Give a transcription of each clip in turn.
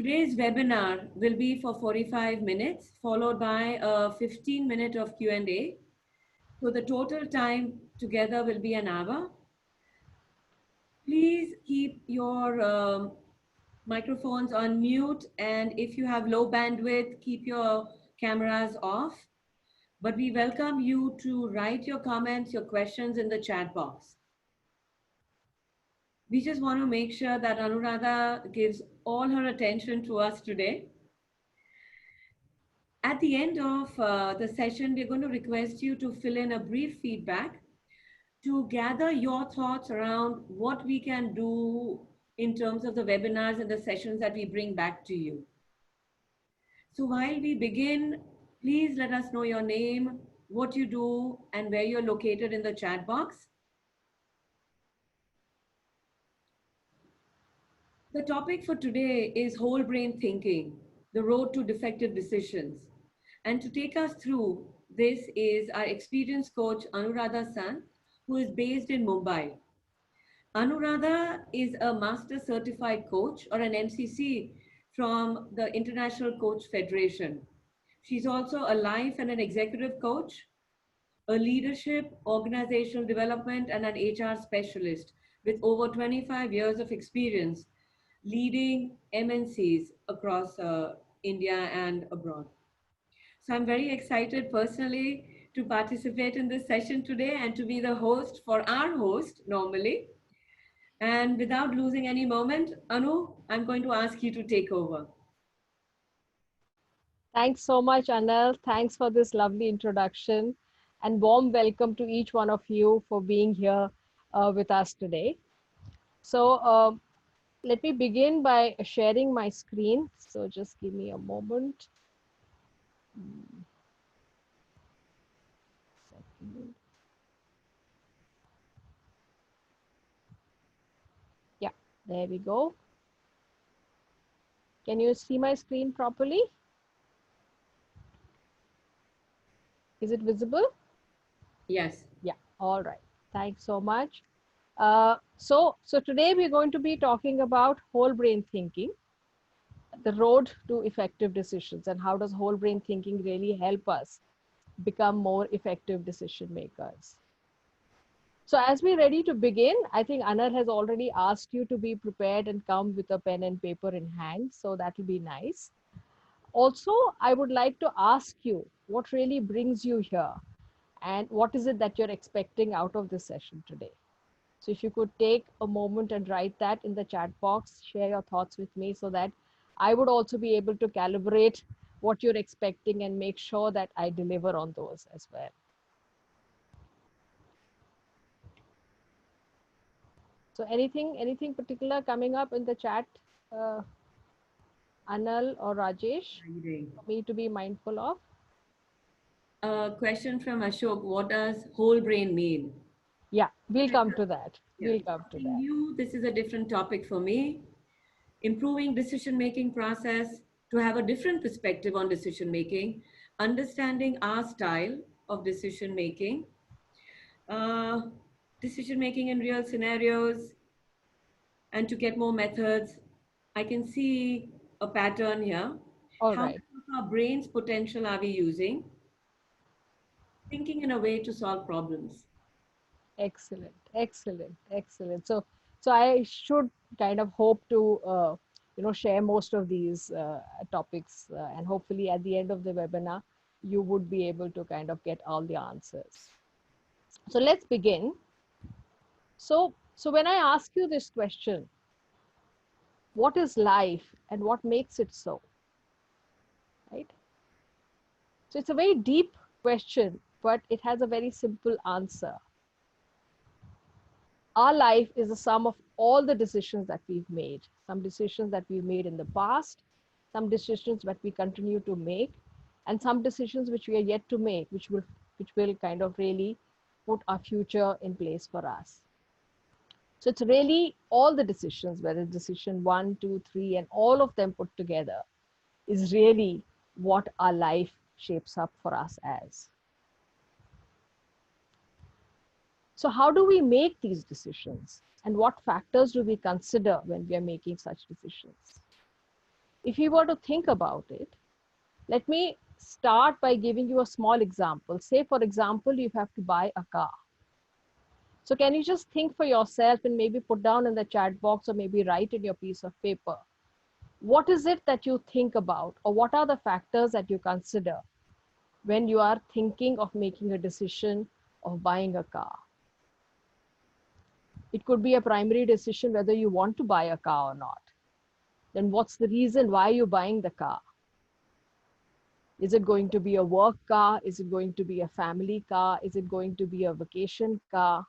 Today's webinar will be for 45 minutes, followed by a 15-minute of Q&A. So the total time together will be an hour. Please keep your microphones on mute, and if you have low bandwidth, keep your cameras off. But we welcome you to write your comments, your questions in the chat box. We just want to make sure that Anuradha gives all her attention to us today. At the end of the session, we're going to request you to fill in a brief feedback to gather your thoughts around what we can do in terms of the webinars and the sessions that we bring back to you. So while we begin, please let us know your name, what you do, and where you're located in the chat box. The topic for today is whole brain thinking, the road to defective decisions. And to take us through this is our experienced coach, Anuradha Sant, who is based in Mumbai. Anuradha is a master certified coach or an MCC from the International Coach Federation. She's also a life and an executive coach, a leadership, organizational development, and an HR specialist with over 25 years of experience leading MNCs across India and abroad. So I'm very excited personally to participate in this session today and to be the host for our host normally. And without losing any moment, Anu, I'm going to ask you to take over. Thanks so much, Anil. Thanks for this lovely introduction and warm welcome to each one of you for being here with us today. So let me begin by sharing my screen. So just give me a moment. Yeah, there we go. Can you see my screen properly? Is it visible? Yes. Yeah, all right. Thanks so much. So today we're going to be talking about whole brain thinking, the road to effective decisions, and how does whole brain thinking really help us become more effective decision makers. So as we're ready to begin, I think Anar has already asked you to be prepared and come with a pen and paper in hand. So that will be nice. Also, I would like to ask you what really brings you here and what is it that you're expecting out of this session today. So if you could take a moment and write that in the chat box, share your thoughts with me so that I would also be able to calibrate what you're expecting and make sure that I deliver on those as well. So anything particular coming up in the chat, Anil or Rajesh, for me to be mindful of? A question from Ashok, what does whole brain mean? Yeah, we'll come to that. Yeah. We'll come to that. New, this is a different topic for me. Improving decision-making process to have a different perspective on decision-making, understanding our style of decision-making, decision-making in real scenarios, and to get more methods. I can see a pattern here. All How right. much of our brain's potential are we using? Thinking in a way to solve problems. Excellent, excellent, excellent. So I should kind of hope to, share most of these topics and hopefully at the end of the webinar, you would be able to kind of get all the answers. So let's begin. So when I ask you this question, what is life and what makes it so? Right? So it's a very deep question, but it has a very simple answer. Our life is a sum of all the decisions that we've made. Some decisions that we made in the past, some decisions that we continue to make, and some decisions which we are yet to make, which will kind of really put our future in place for us. So it's really all the decisions, whether decision 1, 2, 3, and all of them put together is really what our life shapes up for us as. So how do we make these decisions? And what factors do we consider when we are making such decisions? If you were to think about it, let me start by giving you a small example. Say, for example, you have to buy a car. So can you just think for yourself and maybe put down in the chat box or maybe write in your piece of paper, what is it that you think about, or what are the factors that you consider when you are thinking of making a decision of buying a car? It could be a primary decision whether you want to buy a car or not. Then what's the reason why you're buying the car? Is it going to be a work car? Is it going to be a family car? Is it going to be a vacation car?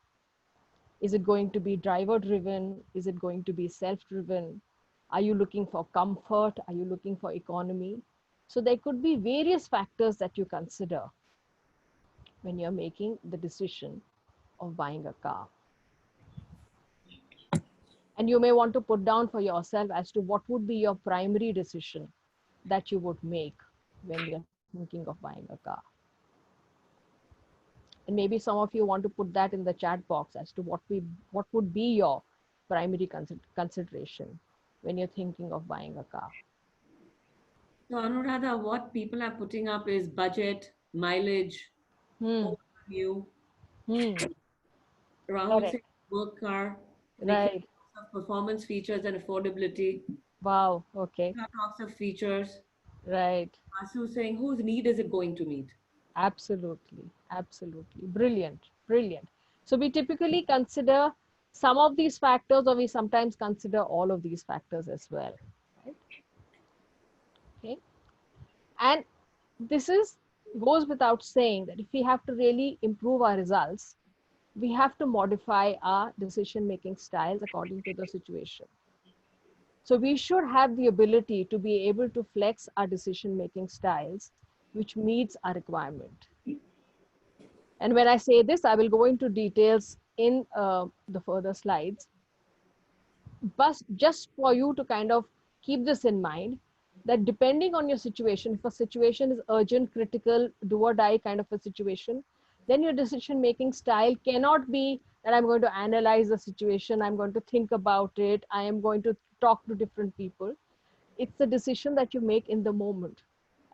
Is it going to be driver driven? Is it going to be self driven? Are you looking for comfort? Are you looking for economy? So there could be various factors that you consider when you're making the decision of buying a car. And you may want to put down for yourself as to what would be your primary decision that you would make when you're thinking of buying a car. And maybe some of you want to put that in the chat box as to what would be your primary consideration when you're thinking of buying a car. So, Anuradha, what people are putting up is budget, mileage, Hmm. overview. Hmm. Rahul Correct. said work car. Nikhil Right. talks of performance features and affordability. Wow. Okay. Shah talks of features. Right. Asu saying whose need is it going to meet? Absolutely. Absolutely. Brilliant. Brilliant. So we typically consider some of these factors, or we sometimes consider all of these factors as well. Right? Okay. And this is goes without saying that if we have to really improve our results, we have to modify our decision making styles according to the situation. So we should have the ability to be able to flex our decision making styles which meets our requirement. And when I say this, I will go into details in the further slides. But just for you to kind of keep this in mind, that depending on your situation, if a situation is urgent, critical, do or die kind of a situation, then your decision making style cannot be that I'm going to analyze the situation, I'm going to think about it, I am going to talk to different people. It's a decision that you make in the moment.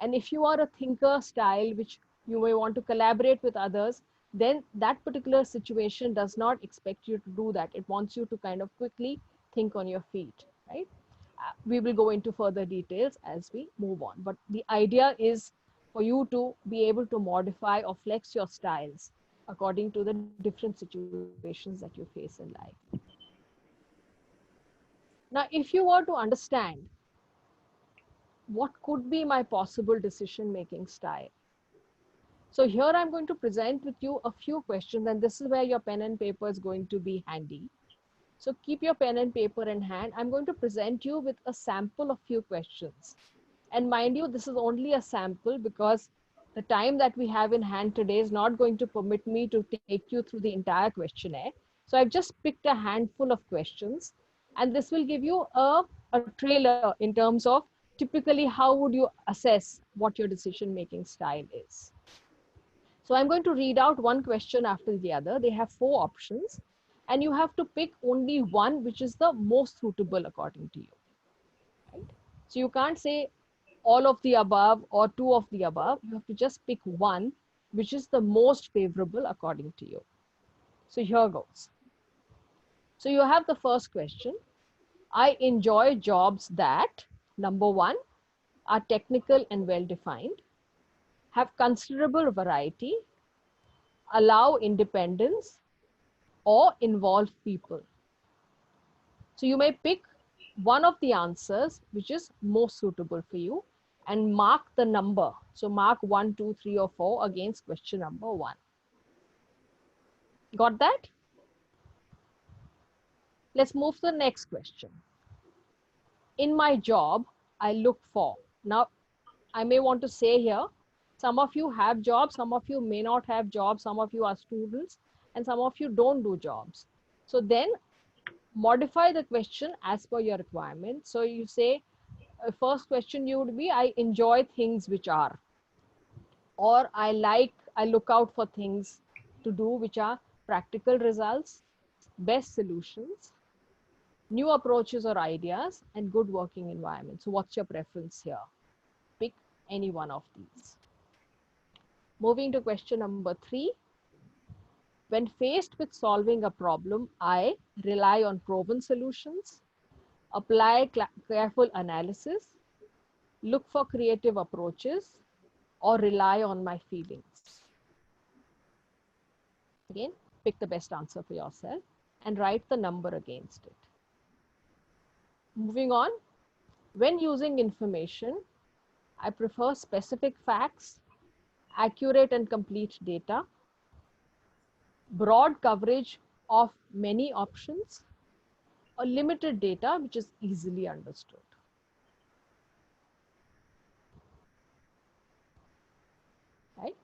And if you are a thinker style, which you may want to collaborate with others, then that particular situation does not expect you to do that. It wants you to kind of quickly think on your feet, right? We will go into further details as we move on. But the idea is for you to be able to modify or flex your styles according to the different situations that you face in life. Now, if you were to understand what could be my possible decision making style. So here I'm going to present with you a few questions, and this is where your pen and paper is going to be handy. So keep your pen and paper in hand. I'm going to present you with a sample of few questions. And mind you, this is only a sample because the time that we have in hand today is not going to permit me to take you through the entire questionnaire. So I've just picked a handful of questions, and this will give you a trailer in terms of typically how would you assess what your decision making style is. So I'm going to read out one question after the other. They have 4 options, and you have to pick only one which is the most suitable according to you. Right? So you can't say all of the above or 2 of the above. You have to just pick one which is the most favorable according to you. So here goes. So you have the first question. I enjoy jobs that, number 1, are technical and well defined, have considerable variety, allow independence, or involve people. So you may pick one of the answers which is most suitable for you and mark the number. So mark 1, 2, 3, or 4 against question number 1. Got that? Let's move to the next question. In my job, I look for. Now, I may want to say here, some of you have jobs, some of you may not have jobs, some of you are students, and some of you don't do jobs. So then modify the question as per your requirement. So you say, first question you would be, I enjoy things which are, or I look out for things to do which are practical results, best solutions, new approaches or ideas, and good working environment. So what's your preference here? Pick any one of these. Moving to question number 3. When faced with solving a problem, I rely on proven solutions, apply careful analysis, look for creative approaches, or rely on my feelings. Again, pick the best answer for yourself and write the number against it. Moving on, when using information, I prefer specific facts, accurate and complete data, broad coverage of many options, or limited data which is easily understood. Right?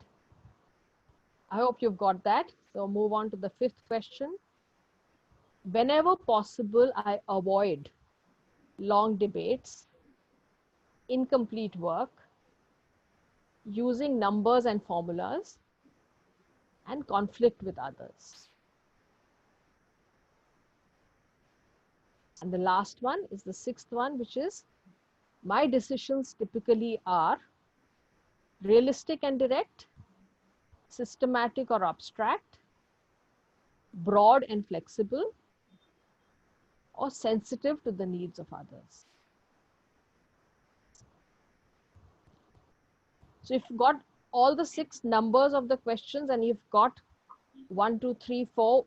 I hope you've got that. So move on to the 5th question. Whenever possible, I avoid long debates, incomplete work, using numbers and formulas, and conflict with others. And the last one is the 6th one, which is my decisions typically are realistic and direct, systematic or abstract, broad and flexible, or sensitive to the needs of others. So if you've got all the 6 numbers of the questions and you've got 1, 2, 3, 4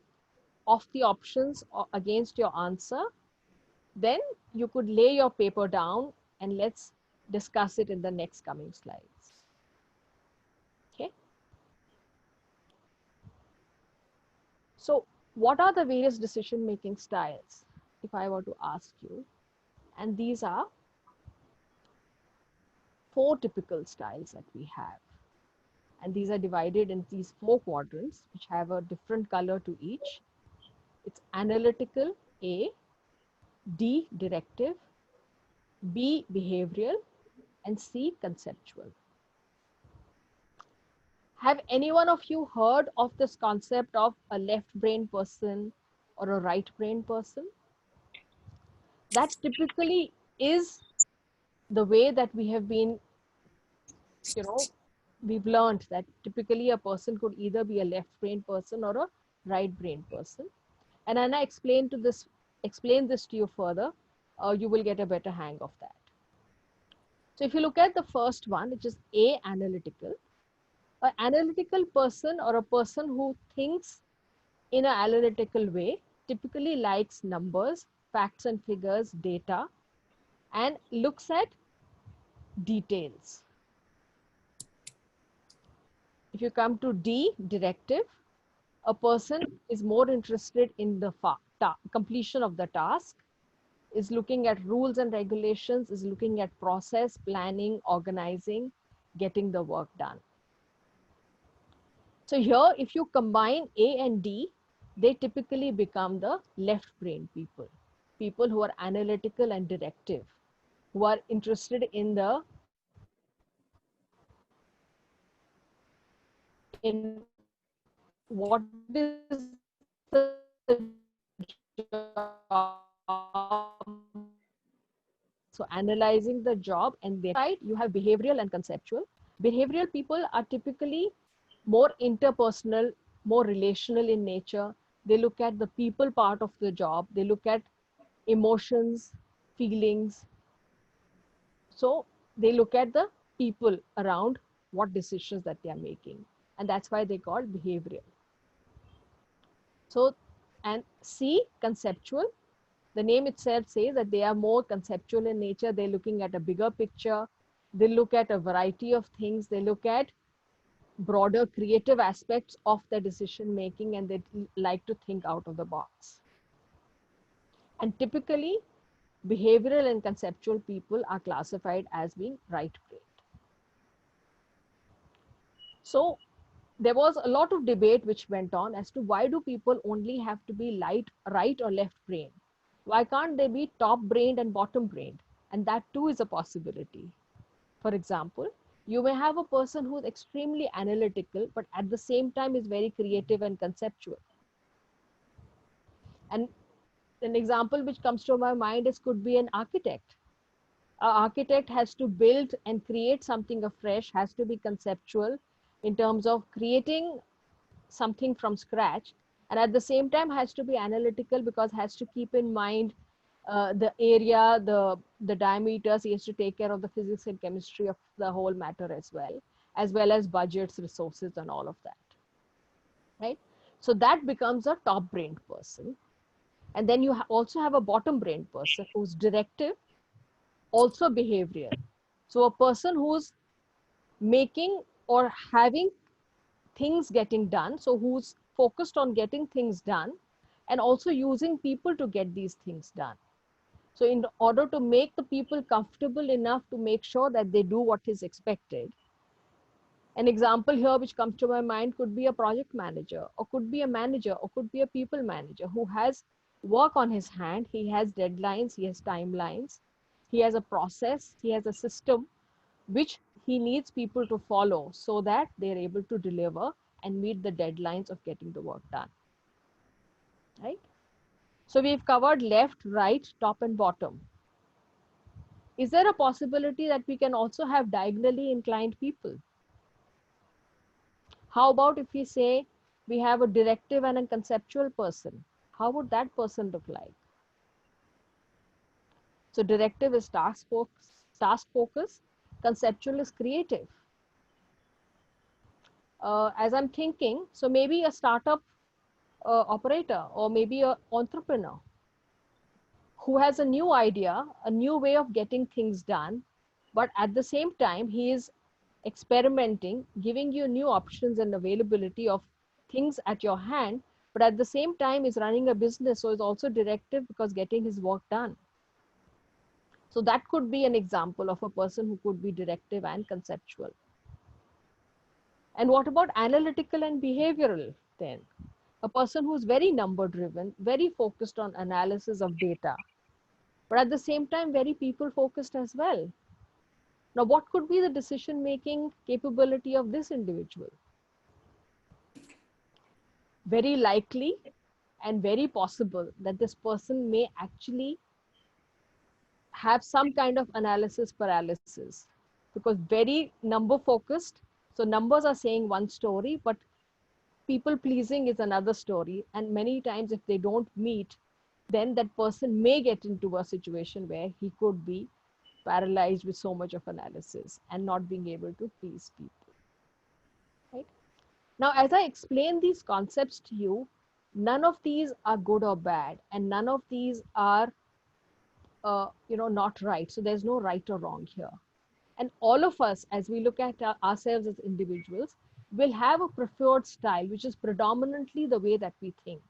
of the options against your answer, then you could lay your paper down and let's discuss it in the next coming slides. Okay. So what are the various decision-making styles, if I were to ask you? And these are 4 typical styles that we have. And these are divided in these 4 quadrants, which have a different color to each. It's analytical, A, D, directive, B, behavioral, and C, conceptual. Have any one of you heard of this concept of a left brain person or a right brain person? That typically is the way that we have been, we've learned that typically a person could either be a left brain person or a right brain person. And when I explain this to you further, you will get a better hang of that. So if you look at the first one, which is A, analytical, an analytical person or a person who thinks in an analytical way typically likes numbers, facts and figures, data, and looks at details. If you come to D, directive, a person is more interested in the completion of the task, is looking at rules and regulations, is looking at process, planning, organizing, getting the work done. So here, if you combine A and D, they typically become the left brain people, people who are analytical and directive, who are interested in what is the job. So analyzing the job, and their side you have behavioral and conceptual. Behavioral people are typically more interpersonal, more relational in nature. They look at the people part of the job. They look at emotions, feelings. So they look at the people around what decisions that they are making. And that's why they call behavioral. So, and C, conceptual. The name itself says that they are more conceptual in nature. They're looking at a bigger picture. They look at a variety of things. They look at broader creative aspects of their decision making, and they like to think out of the box. And typically, behavioral and conceptual people are classified as being right-brained. So there was a lot of debate which went on as to why do people only have to be right or left brain? Why can't they be top brained and bottom brained? And that too is a possibility. For example, you may have a person who is extremely analytical, but at the same time is very creative and conceptual. And An example which comes to my mind is could be an architect. An architect has to build and create something afresh, has to be conceptual in terms of creating something from scratch, and at the same time has to be analytical because has to keep in mind the area, the diameters. He has to take care of the physics and chemistry of the whole matter as well as budgets, resources, and all of that, right? So that becomes a top brained person. And then you also have a bottom brained person who's directive, also behavioral. So a person who's making or having things getting done, so who's focused on getting things done and also using people to get these things done. So in order to make the people comfortable enough to make sure that they do what is expected. An example here which comes to my mind could be a project manager, or could be a manager, or could be a people manager who has work on his hand. He has deadlines, he has timelines, he has a process, he has a system which he needs people to follow so that they're able to deliver and meet the deadlines of getting the work done, right? So we've covered left, right, top, and bottom. Is there a possibility that we can also have diagonally inclined people? How about if we say we have a directive and a conceptual person? How would that person look like? So directive is task focus, conceptual is creative. As I'm thinking, so maybe a startup operator or maybe an entrepreneur who has a new idea, a new way of getting things done, but at the same time, he is experimenting, giving you new options and availability of things at your hand, but at the same time is running a business, so is also directive because getting his work done. So that could be an example of a person who could be directive and conceptual. And what about analytical and behavioral then? A person who's very number driven, very focused on analysis of data, but at the same time, very people focused as well. Now, what could be the decision making capability of this individual? Very likely and very possible that this person may actually have some kind of analysis paralysis because very number focused. So numbers are saying one story, but people pleasing is another story. And many times if they don't meet, then that person may get into a situation where he could be paralyzed with so much of analysis and not being able to please people, right? Now, as I explain these concepts to you, none of these are good or bad, and none of these are, not right. So there's no right or wrong here. And all of us, as we look at ourselves as individuals, will have a preferred style, which is predominantly the way that we think.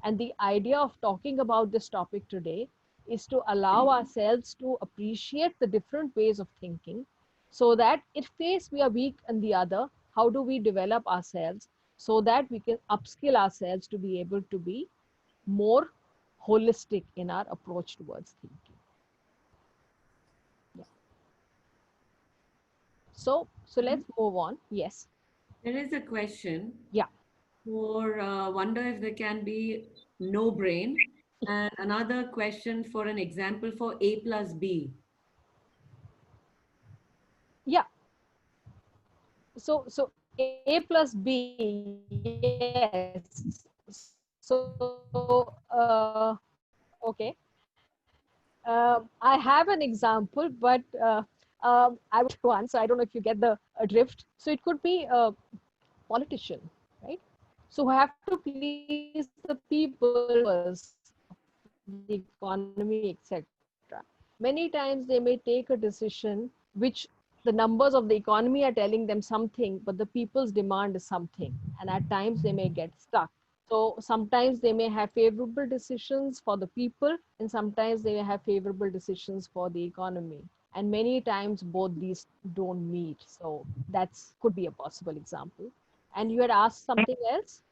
And the idea of talking about this topic today is to allow ourselves to appreciate the different ways of thinking so that if case we are weak in the other, how do we develop ourselves so that we can upskill ourselves to be able to be more holistic in our approach towards thinking. Yeah. So let's move on. Yes. There is a question Yeah. for wonder if there can be no brain, and another question for an example for A plus B. Yeah. So A plus B, yes. Okay. I have an example, but I would one. So I don't know if you get the drift. So it could be a politician, right? So who have to please the people first, the economy, etc. Many times they may take a decision which the numbers of the economy are telling them something, but the people's demand is something, and at times they may get stuck. So sometimes they may have favorable decisions for the people, and sometimes they may have favorable decisions for the economy. And many times both these don't meet. So that's could be a possible example. And you had asked something else?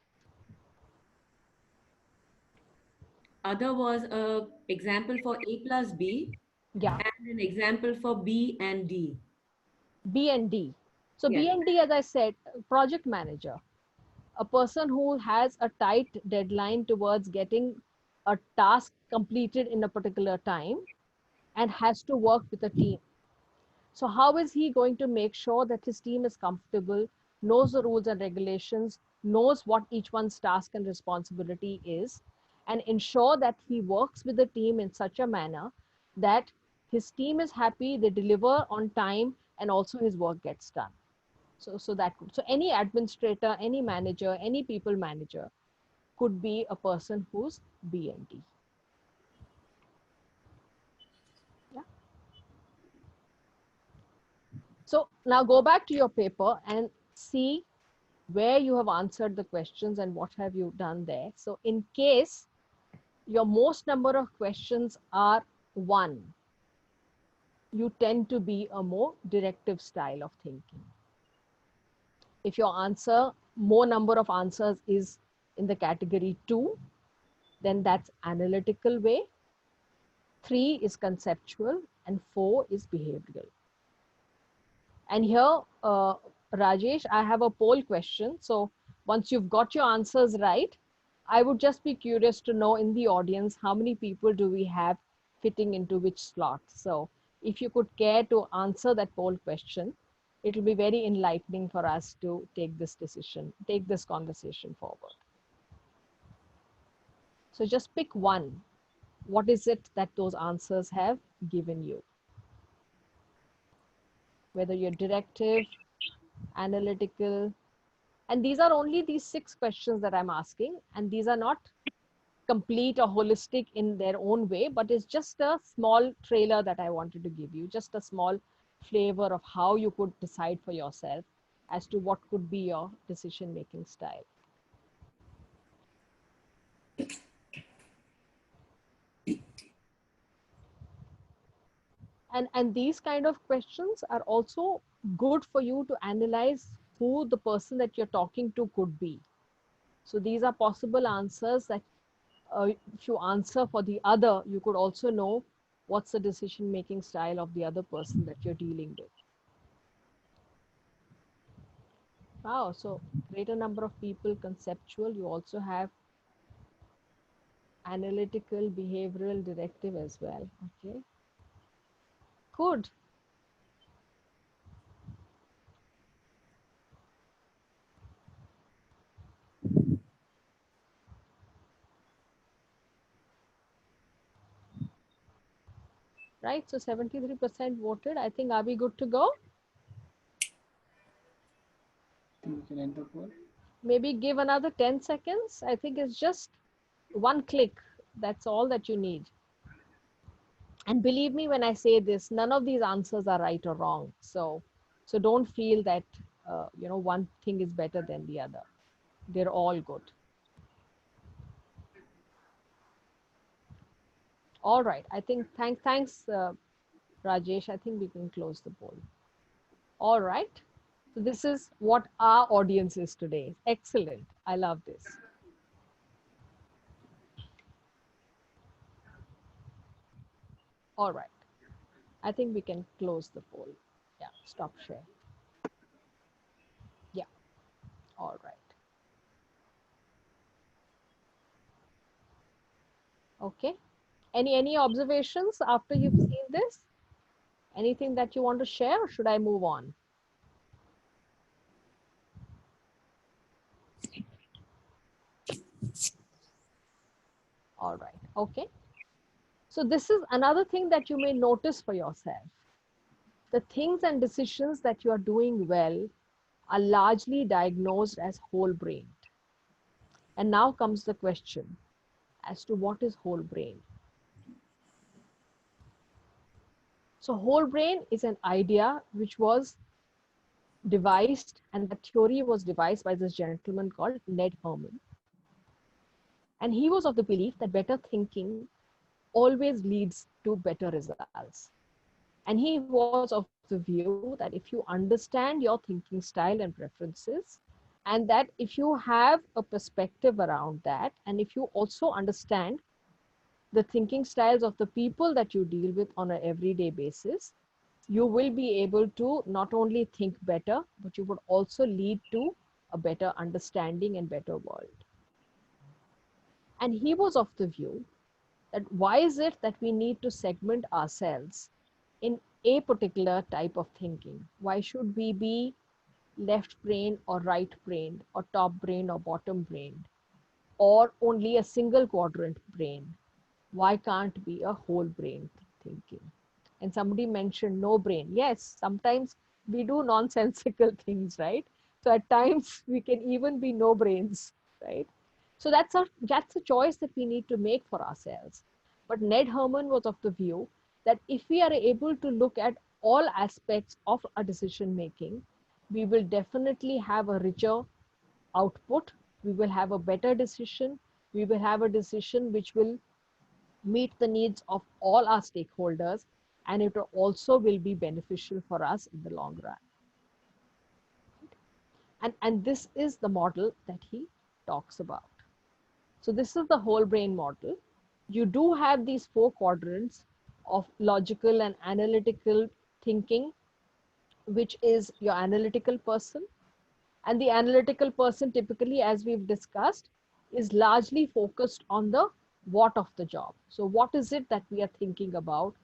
Other was a example for A plus B Yeah, and an example for B and D. B and D. So Yes. B and D, as I said, project manager, a person who has a tight deadline towards getting a task completed in a particular time and has to work with a team. So how is he going to make sure that his team is comfortable, knows the rules and regulations, knows what each one's task and responsibility is, and ensure that he works with the team in such a manner that his team is happy, they deliver on time, and also his work gets done. So any administrator, any manager, any people manager could be a person who's BND. Yeah. So now go back to your paper and see where you have answered the questions and what have you done there. So in case your most number of questions are 1, you tend to be a more directive style of thinking. If your answer, more number of answers is in the category 2, then that's analytical way. 3 is conceptual and 4 is behavioral. And here, Rajesh, I have a poll question. So once you've got your answers right, I would just be curious to know in the audience, how many people do we have fitting into which slot? So if you could care to answer that poll question, it will be very enlightening for us to take this decision, take this conversation forward. So just pick one. What is it that those answers have given you? Whether you're directive, analytical, and these are only these 6 questions that I'm asking, and these are not complete or holistic in their own way, but it's just a small trailer that I wanted to give you, just a small flavor of how you could decide for yourself as to what could be your decision-making style. And these kind of questions are also good for you to analyze who the person that you're talking to could be. So these are possible answers that if you answer for the other, you could also know what's the decision-making style of the other person that you're dealing with. Wow, so greater number of people conceptual. You also have analytical, behavioral, directive as well. Okay, good. Right, so 73% voted. I think, are we good to go? We can end the poll. Maybe give another 10 seconds. I think it's just one click. That's all that you need. And believe me when I say this, none of these answers are right or wrong. So don't feel that one thing is better than the other. They're all good. All right. I think thanks, Rajesh. I think we can close the poll. All right. So this is what our audience is today. Excellent. I love this. All right. I think we can close the poll. Yeah. Stop share. Yeah. All right. Okay. Any observations after you've seen this? Anything that you want to share, or should I move on? All right. Okay. So this is another thing that you may notice for yourself. The things and decisions that you are doing well are largely diagnosed as whole brained. And now comes the question as to what is whole brain. So whole brain is an idea which was devised, and the theory was devised by this gentleman called Ned Herman. And he was of the belief that better thinking always leads to better results. And he was of the view that if you understand your thinking style and preferences, and that if you have a perspective around that, and if you also understand the thinking styles of the people that you deal with on an everyday basis, you will be able to not only think better, but you would also lead to a better understanding and better world. And he was of the view that why is it that we need to segment ourselves in a particular type of thinking? Why should we be left brain or right brain or top brain or bottom brain or only a single quadrant brain? Why can't be a whole brain thinking? And somebody mentioned no brain. Yes, sometimes we do nonsensical things, right? So at times we can even be no brains, right? So that's a choice that we need to make for ourselves. But Ned Herman was of the view that if we are able to look at all aspects of a decision making, we will definitely have a richer output. We will have a better decision. We will have a decision which will meet the needs of all our stakeholders, and it also will be beneficial for us in the long run. And this is the model that he talks about. So this is the whole brain model. You do have these four quadrants of logical and analytical thinking, which is your analytical person. And the analytical person, typically, as we've discussed, is largely focused on the what of the job. So what is it that we are thinking about?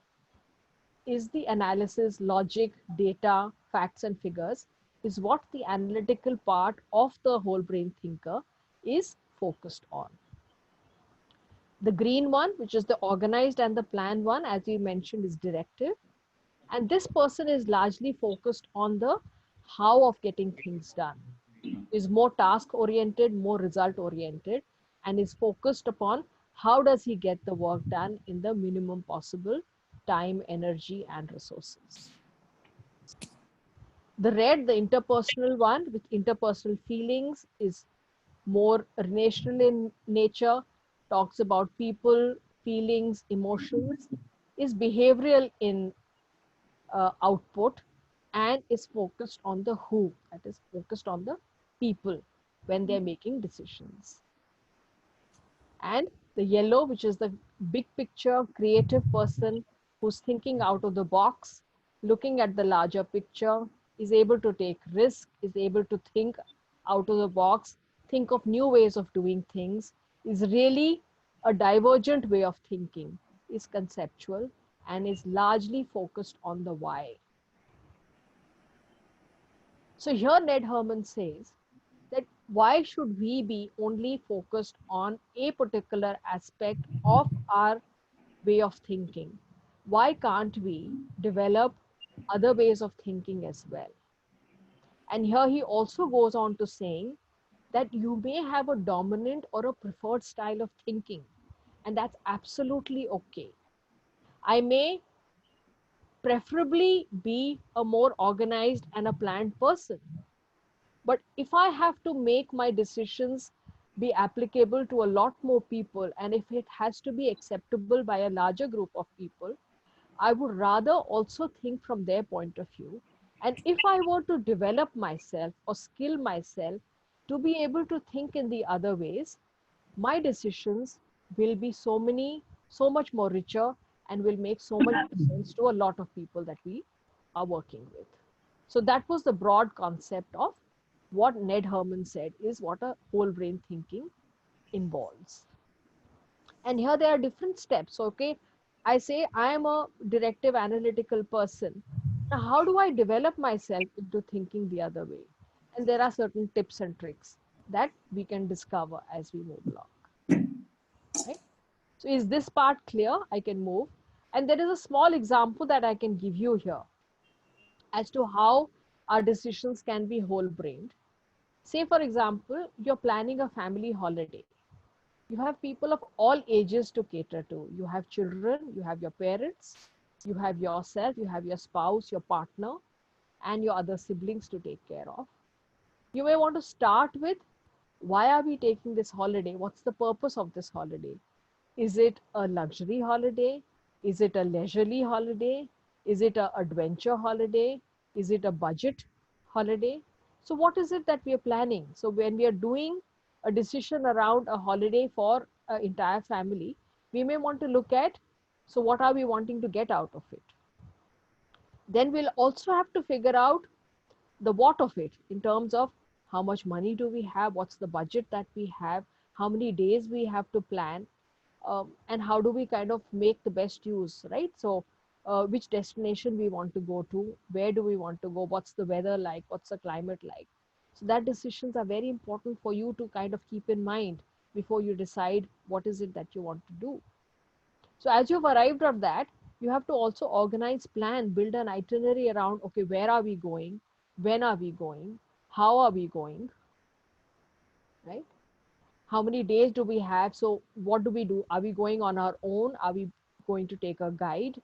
Is the analysis, logic, data, facts and figures, is what the analytical part of the whole brain thinker is focused on. The green one, which is the organized and the planned one, as we mentioned, is directive. And this person is largely focused on the how of getting things done, is more task oriented, more result oriented, and is focused upon how does he get the work done in the minimum possible time, energy, and resources. The red, the interpersonal one, with interpersonal feelings, is more relational in nature, talks about people, feelings, emotions, is behavioral in output, and is focused on the who, that is focused on the people when they're making decisions. And the yellow, which is the big picture, creative person who's thinking out of the box, looking at the larger picture, is able to take risk, is able to think out of the box, think of new ways of doing things, is really a divergent way of thinking, is conceptual, and is largely focused on the why. So here Ned Herman says that why should we be only focused on a particular aspect of our way of thinking? Why can't we develop other ways of thinking as well? And here he also goes on to saying that you may have a dominant or a preferred style of thinking, and that's absolutely okay. I may preferably be a more organized and a planned person. But if I have to make my decisions be applicable to a lot more people, and if it has to be acceptable by a larger group of people, I would rather also think from their point of view. And if I were to develop myself or skill myself to be able to think in the other ways, my decisions will be so much more richer and will make so much sense to a lot of people that we are working with. So that was the broad concept of what Ned Herman said is what a whole brain thinking involves. And here there are different steps. Okay, I say I am a directive analytical person. Now, how do I develop myself into thinking the other way? And there are certain tips and tricks that we can discover as we move along. Right? So is this part clear? I can move. And there is a small example that I can give you here as to how our decisions can be whole brained. Say, for example, you're planning a family holiday. You have people of all ages to cater to. You have children, you have your parents, you have yourself, you have your spouse, your partner, and your other siblings to take care of. You may want to start with, why are we taking this holiday? What's the purpose of this holiday? Is it a luxury holiday? Is it a leisurely holiday? Is it an adventure holiday? Is it a budget holiday? So what is it that we are planning? So when we are doing a decision around a holiday for an entire family, we may want to look at, so what are we wanting to get out of it? Then we'll also have to figure out the what of it in terms of how much money do we have, what's the budget that we have, how many days we have to plan, and how do we kind of make the best use, right? So which destination we want to go to, where do we want to go, what's the weather like, what's the climate like. So that decisions are very important for you to kind of keep in mind before you decide what is it that you want to do. So as you've arrived at that, you have to also organize, plan, build an itinerary around, okay, where are we going, when are we going, how are we going, right? How many days do we have? So what do we do? Are we going on our own? Are we going to take a guide?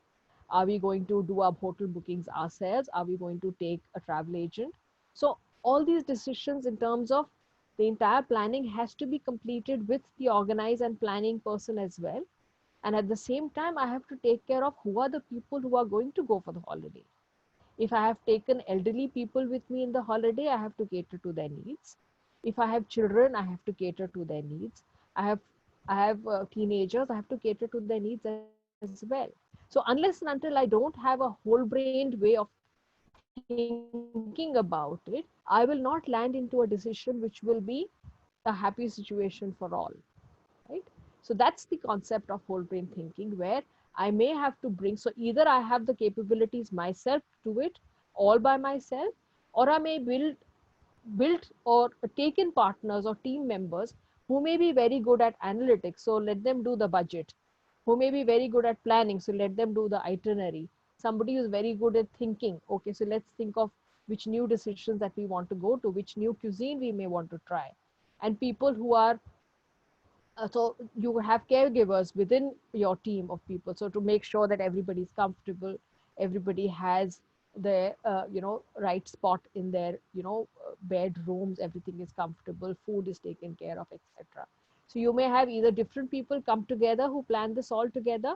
Are we going to do our hotel bookings ourselves? Are we going to take a travel agent? So all these decisions in terms of the entire planning has to be completed with the organized and planning person as well. And at the same time, I have to take care of who are the people who are going to go for the holiday. If I have taken elderly people with me in the holiday, I have to cater to their needs. If I have children, I have to cater to their needs. I have teenagers, I have to cater to their needs as well. So unless and until I don't have a whole-brained way of thinking about it, I will not land into a decision which will be a happy situation for all, right? So that's the concept of whole brain thinking, where I may have to bring, so either I have the capabilities myself to do it all by myself, or I may build or take in partners or team members who may be very good at analytics, so let them do the budget, who may be very good at planning, so let them do the itinerary. Somebody who's very good at thinking, okay, so let's think of which new decisions that we want to go to, which new cuisine we may want to try. And people who are so you have caregivers within your team of people, so to make sure that everybody's comfortable, everybody has the right spot in their bedrooms, everything is comfortable, food is taken care of, etc. So you may have either different people come together who plan this all together,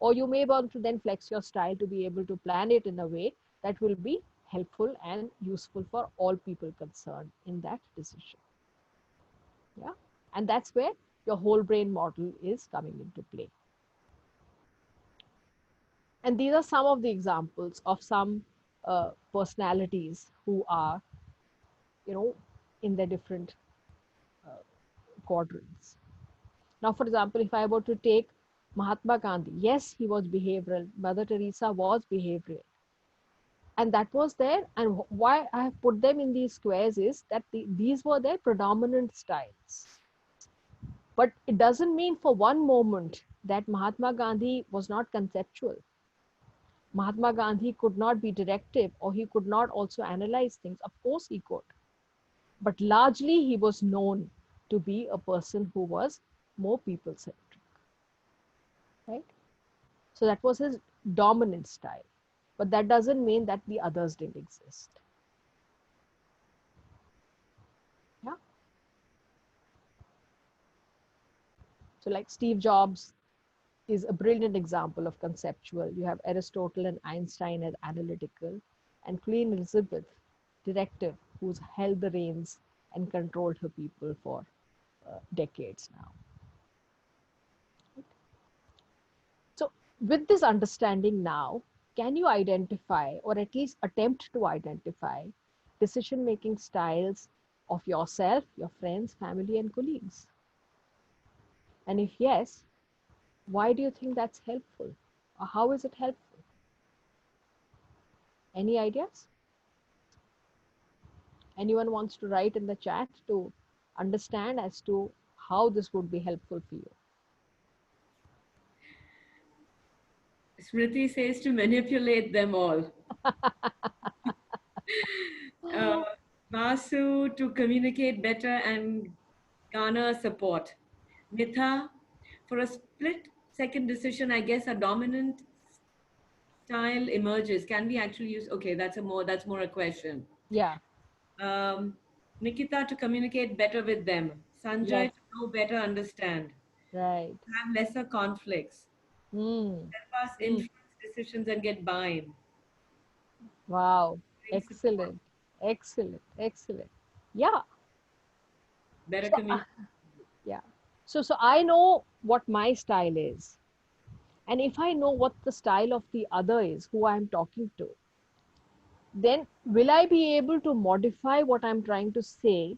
or you may want to then flex your style to be able to plan it in a way that will be helpful and useful for all people concerned in that decision. Yeah. And that's where your whole brain model is coming into play. And these are some of the examples of some personalities who are, in their different uh, quadrants. Now, for example, if I were to take Mahatma Gandhi, yes, he was behavioral. Mother Teresa was behavioral. And that was there. And why I have put them in these squares is that these were their predominant styles. But it doesn't mean for one moment that Mahatma Gandhi was not conceptual. Mahatma Gandhi could not be directive, or he could not also analyze things. Of course he could. But largely he was known to be a person who was more people-centric, right? So that was his dominant style. But that doesn't mean that the others didn't exist. Yeah. So like Steve Jobs is a brilliant example of conceptual. You have Aristotle and Einstein as analytical, and Queen Elizabeth, directive, who's held the reins and controlled her people for decades now. So with this understanding now, can you identify, or at least attempt to identify, decision-making styles of yourself, your friends, family, and colleagues? And if yes, why do you think that's helpful? Or how is it helpful? Any ideas? Anyone wants to write in the chat to understand as to how this would be helpful for you? Smriti says to manipulate them all. uh, Vasu, to communicate better and garner support. Mitha, for a split second decision, I guess a dominant style emerges. Can we actually use? Okay, that's more a question. Yeah, Nikita, to communicate better with them. Sanjay, yes, to know better understand. right. Have lesser conflicts. Mm, Help us mm. influence decisions and get buy-in. Wow, Bring support. excellent, excellent, excellent. Yeah, Better so communicate. yeah, so I know what my style is, and if I know what the style of the other is, who I'm talking to, then will I be able to modify what I'm trying to say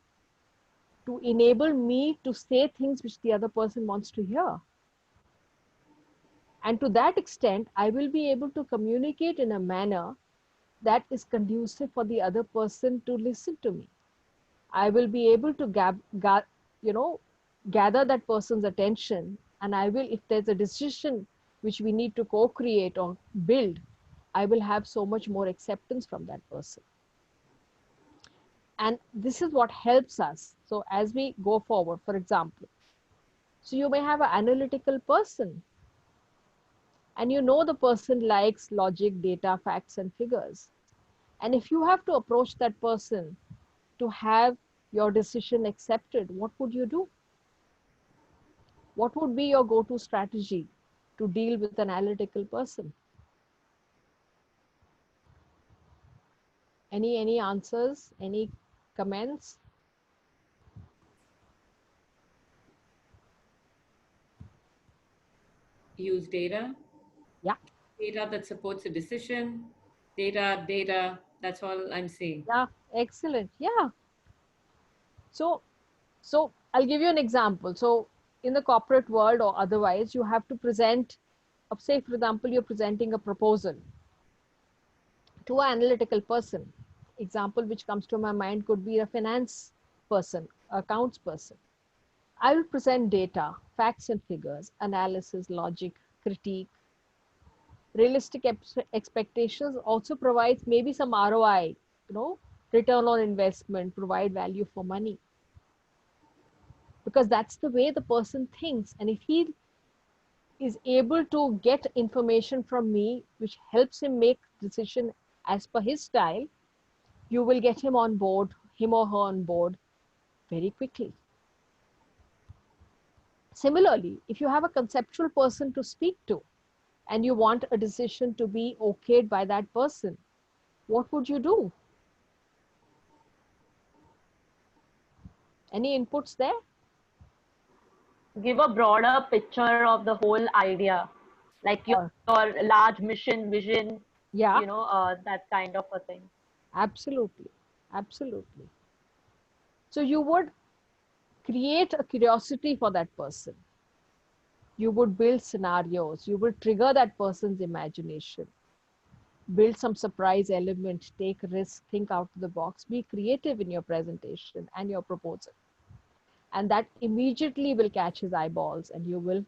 to enable me to say things which the other person wants to hear? And to that extent, I will be able to communicate in a manner that is conducive for the other person to listen to me. I will be able to you know, gather that person's attention, and I will, if there's a decision which we need to co-create or build, I will have so much more acceptance from that person. And this is what helps us. So as we go forward, for example, so you may have an analytical person, and you know the person likes logic, data, facts, and figures. And if you have to approach that person to have your decision accepted, what would you do? What would be your go-to strategy to deal with an analytical person? Any answers? Any comments? Use data. Yeah, Data that supports a decision. Data. That's all I'm saying. yeah, excellent. Yeah. So, so I'll give you an example. So in the corporate world or otherwise, you have to present, say for example, you're presenting a proposal to an analytical person. Example which comes to my mind could be a finance person, accounts person. I will present data, facts and figures, analysis, logic, critique, realistic expectations, also provides maybe some ROI, you know, return on investment, provide value for money. Because that's the way the person thinks. And if he is able to get information from me, which helps him make decision as per his style, you will get him on board, him or her on board very quickly. Similarly, if you have a conceptual person to speak to and you want a decision to be okayed by that person, what would you do? Any inputs there? Give a broader picture of the whole idea, like your large mission, vision, Yeah, that kind of a thing. absolutely. Absolutely. So you would create a curiosity for that person. You would build scenarios. You would trigger that person's imagination. Build some surprise element, take risk, think out of the box, be creative in your presentation and your proposal. And that immediately will catch his eyeballs and you will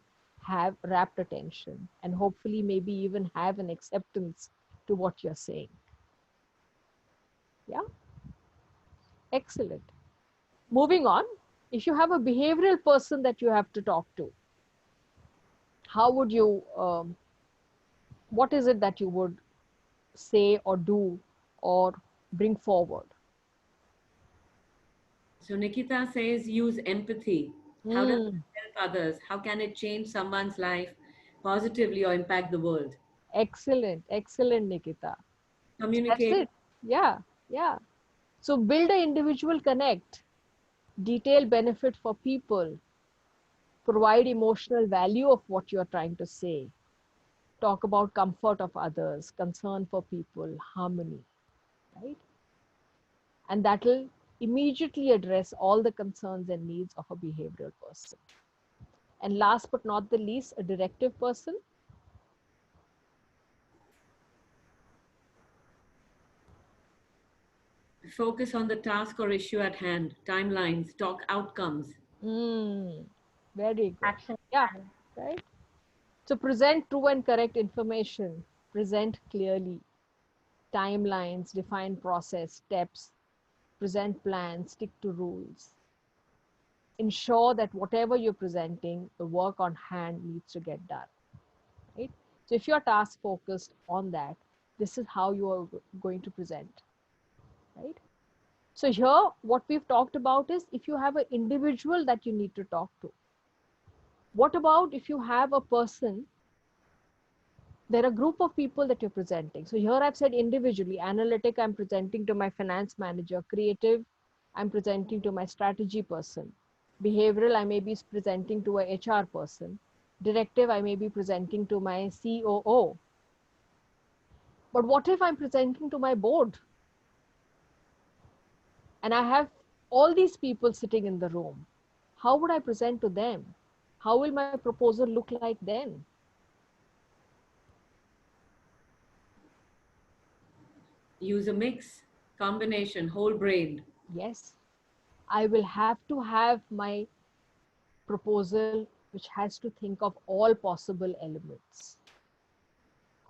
have rapt attention and hopefully maybe even have an acceptance to what you're saying. Yeah, excellent. Moving on, if you have a behavioral person that you have to talk to, how would you, what is it that you would say or do or bring forward? So Nikita says use empathy. How does it help others? How can it change someone's life positively or impact the world? Excellent, excellent, Nikita. That's Communicate. it. Yeah, yeah. So build an individual connect, detail benefit for people, provide emotional value of what you're trying to say, talk about comfort of others, concern for people, harmony, right? And that will immediately address all the concerns and needs of a behavioral person. And last but not the least, a directive person. Focus on the task or issue at hand. Timelines. Talk outcomes. Very good. Action Yeah, plan. right. So present true and correct information, present clearly, timelines, define process, steps, present plans, stick to rules. Ensure that whatever you're presenting, the work on hand needs to get done, right? So if you're task focused on that, this is how you are going to present, right? So here, what we've talked about is if you have an individual that you need to talk to. What about if you have a person, there are a group of people that you're presenting. So here I've said individually, analytic, I'm presenting to my finance manager, creative, I'm presenting to my strategy person, behavioral, I may be presenting to a HR person, directive, I may be presenting to my COO. But what if I'm presenting to my board? And I have all these people sitting in the room. How would I present to them? How will my proposal look like then? use a mix, combination, whole brain. Yes, I will have to have my proposal which has to think of all possible elements.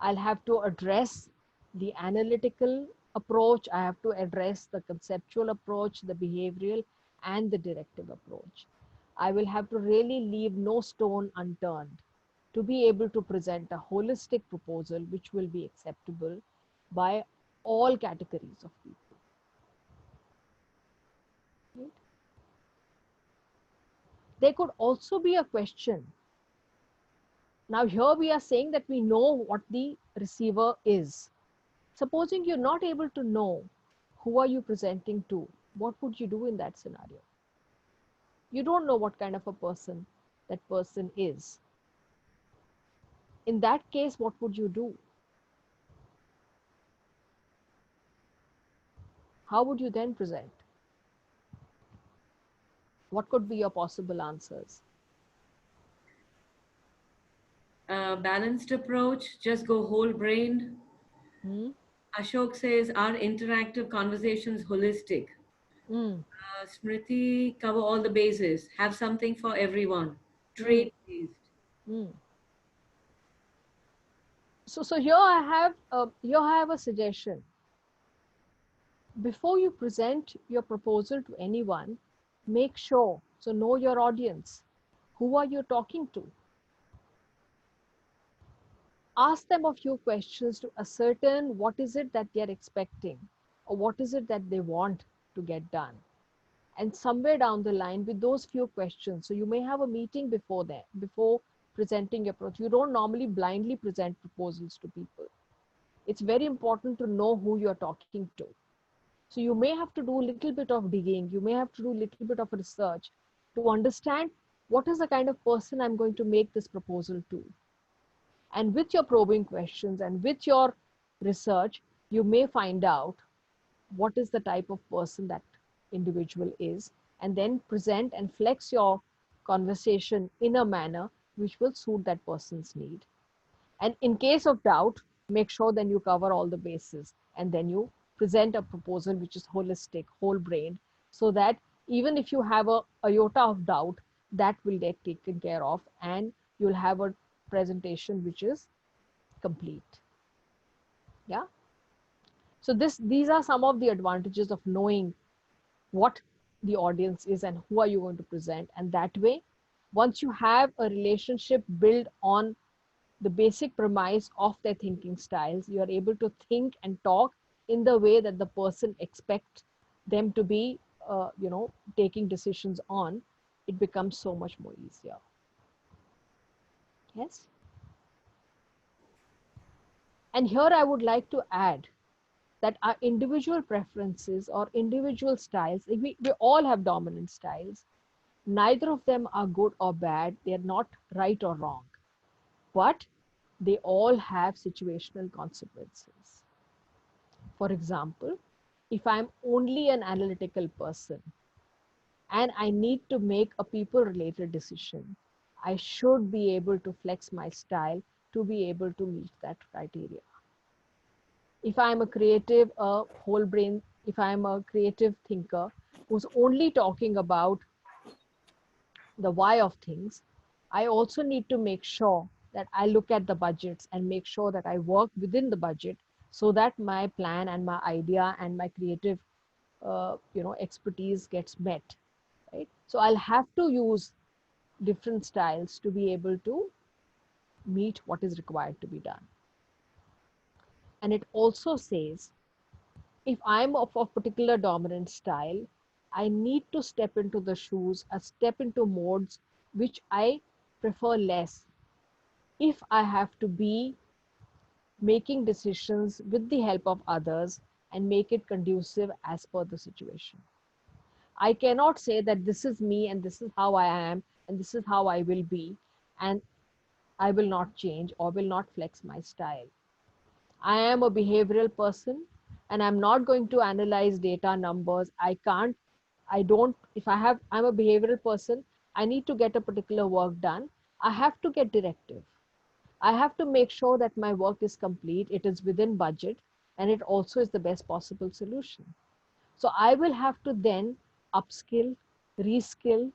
I'll have to address the analytical approach, I have to address the conceptual approach, the behavioral, and the directive approach. I will have to really leave no stone unturned to be able to present a holistic proposal which will be acceptable by all categories of people. Right? There could also be a question. Now, here we are saying that we know what the receiver is. Supposing you're not able to know who are you presenting to, what would you do in that scenario? You don't know what kind of a person that person is. In that case, what would you do? How would you then present? What could be your possible answers? Balanced approach, just go whole brain. Hmm? Ashok says, are interactive conversations holistic? Mm, Smriti, cover all the bases, have something for everyone. mm, Trade based. mm. So here I have a suggestion. Before you present your proposal to anyone, make sure, so know your audience. Who are you talking to? Ask them a few questions to ascertain what is it that they're expecting or what is it that they want to get done. And somewhere down the line with those few questions, so you may have a meeting before presenting your proposal. You don't normally blindly present proposals to people. It's very important to know who you're talking to. So you may have to do a little bit of digging, you may have to do a little bit of research to understand what is the kind of person I'm going to make this proposal to. And with your probing questions and with your research, you may find out what is the type of person that individual is, and then present and flex your conversation in a manner which will suit that person's need. And in case of doubt, make sure then you cover all the bases and then you present a proposal which is holistic, whole brained, so that even if you have a iota of doubt, that will get taken care of and you'll have a presentation which is complete. Yeah. So these are some of the advantages of knowing what the audience is and who are you going to present. And that way, once you have a relationship built on the basic premise of their thinking styles, you are able to think and talk in the way that the person expects them to be, taking decisions on. It becomes so much more easier. Yes. And here I would like to add that our individual preferences or individual styles, we all have dominant styles. Neither of them are good or bad. They're not right or wrong, but they all have situational consequences. For example, if I'm only an analytical person and I need to make a people related decision, I should be able to flex my style to be able to meet that criteria. If I'm a creative, whole brain, if I'm a creative thinker who's only talking about the why of things, I also need to make sure that I look at the budgets and make sure that I work within the budget so that my plan and my idea and my creative expertise gets met, right? So I'll have to use different styles to be able to meet what is required to be done. And it also says, if I'm of a particular dominant style, I need to step into the shoes, step into modes which I prefer less if I have to be making decisions with the help of others and make it conducive as per the situation. I cannot say that this is me and this is how I am and this is how I will be and I will not change or will not flex my style. I am a behavioral person and I'm not going to analyze data numbers. I'm a behavioral person, I need to get a particular work done. I have to get directive. I have to make sure that my work is complete, it is within budget, and it also is the best possible solution. So I will have to then upskill, reskill,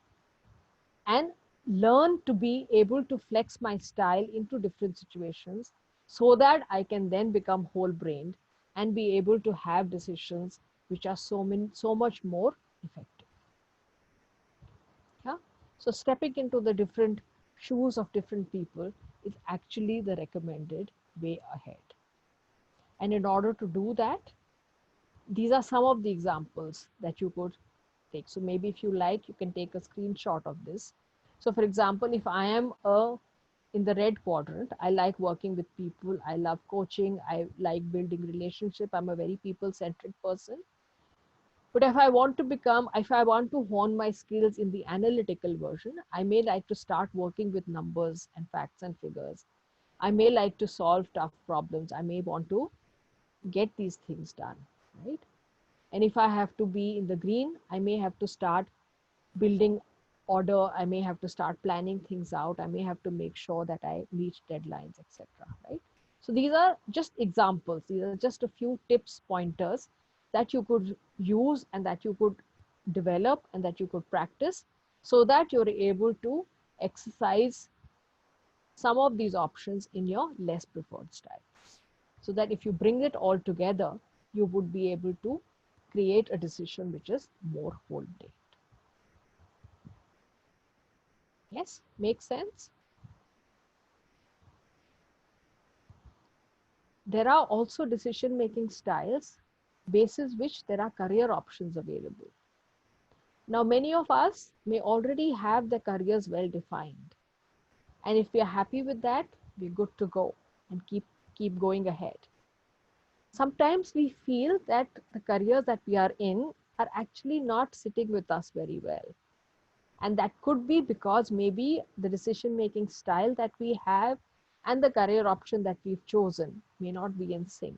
and learn to be able to flex my style into different situations so that I can then become whole brained and be able to have decisions which are so much more effective. Yeah. So stepping into the different shoes of different people is actually the recommended way ahead. And in order to do that, these are some of the examples that you could take. So maybe if you like, you can take a screenshot of this. So for example, if I am in the red quadrant, I like working with people, I love coaching, I like building relationship, I'm a very people-centric person. But if I want to hone my skills in the analytical version, I may like to start working with numbers and facts and figures. I may like to solve tough problems. I may want to get these things done, right? And if I have to be in the green, I may have to start building order. I may have to start planning things out. I may have to make sure that I meet deadlines, etc. Right? So these are just examples. These are just a few tips, pointers that you could use and that you could develop and that you could practice so that you're able to exercise some of these options in your less preferred styles. So that if you bring it all together, you would be able to create a decision which is more whole brain. Yes, makes sense. There are also decision-making styles basis which there are career options available. Now, many of us may already have their careers well defined. And if we are happy with that, we're good to go and keep going ahead. Sometimes we feel that the careers that we are in are actually not sitting with us very well. And that could be because maybe the decision-making style that we have and the career option that we've chosen may not be in sync.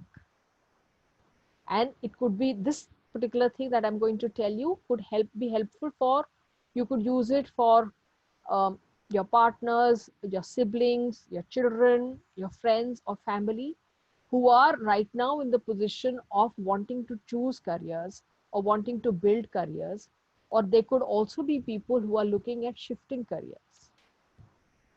And it could be this particular thing that I'm going to tell you could be helpful for, you could use it for your partners, your siblings, your children, your friends or family who are right now in the position of wanting to choose careers or wanting to build careers, or they could also be people who are looking at shifting careers.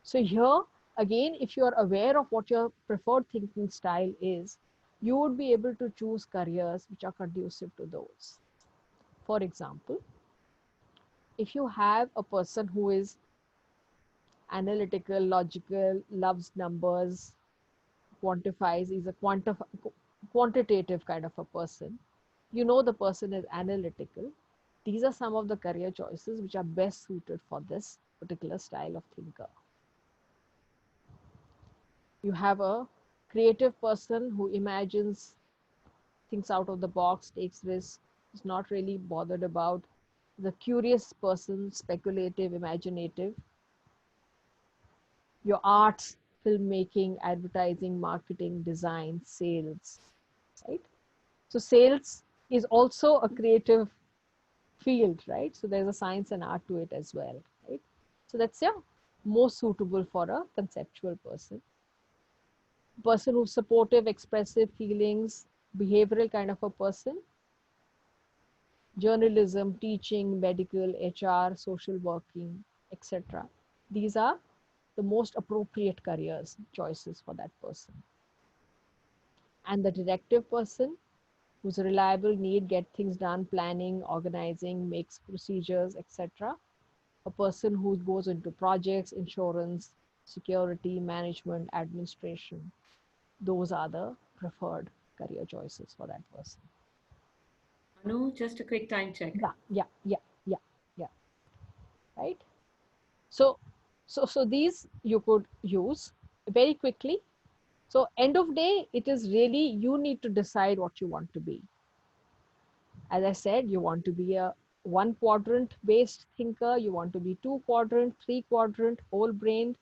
So here, again, if you are aware of what your preferred thinking style is, you would be able to choose careers which are conducive to those. For example, if you have a person who is analytical, logical, loves numbers, quantifies, is a quantitative kind of a person, you know the person is analytical. These are some of the career choices which are best suited for this particular style of thinker. You have a creative person who imagines things out of the box, takes risks, is not really bothered about. The curious person, speculative, imaginative. Your arts, filmmaking, advertising, marketing, design, sales, right? So sales is also a creative field, right? So there's a science and art to it as well, right? So that's more suitable for a conceptual person. Person who's supportive, expressive feelings, behavioral kind of a person. Journalism, teaching, medical, HR, social working, etc. These are the most appropriate careers choices for that person. And the directive person, who's a reliable, need, get things done, planning, organizing, makes procedures, etc. A person who goes into projects, insurance, security, management, administration. Those are the preferred career choices for that person. Anu, just a quick time check. Yeah. Right? So these you could use very quickly. So end of day, it is really, you need to decide what you want to be. As I said, you want to be a 1-quadrant based thinker, you want to be 2-quadrant, 3-quadrant, whole brained,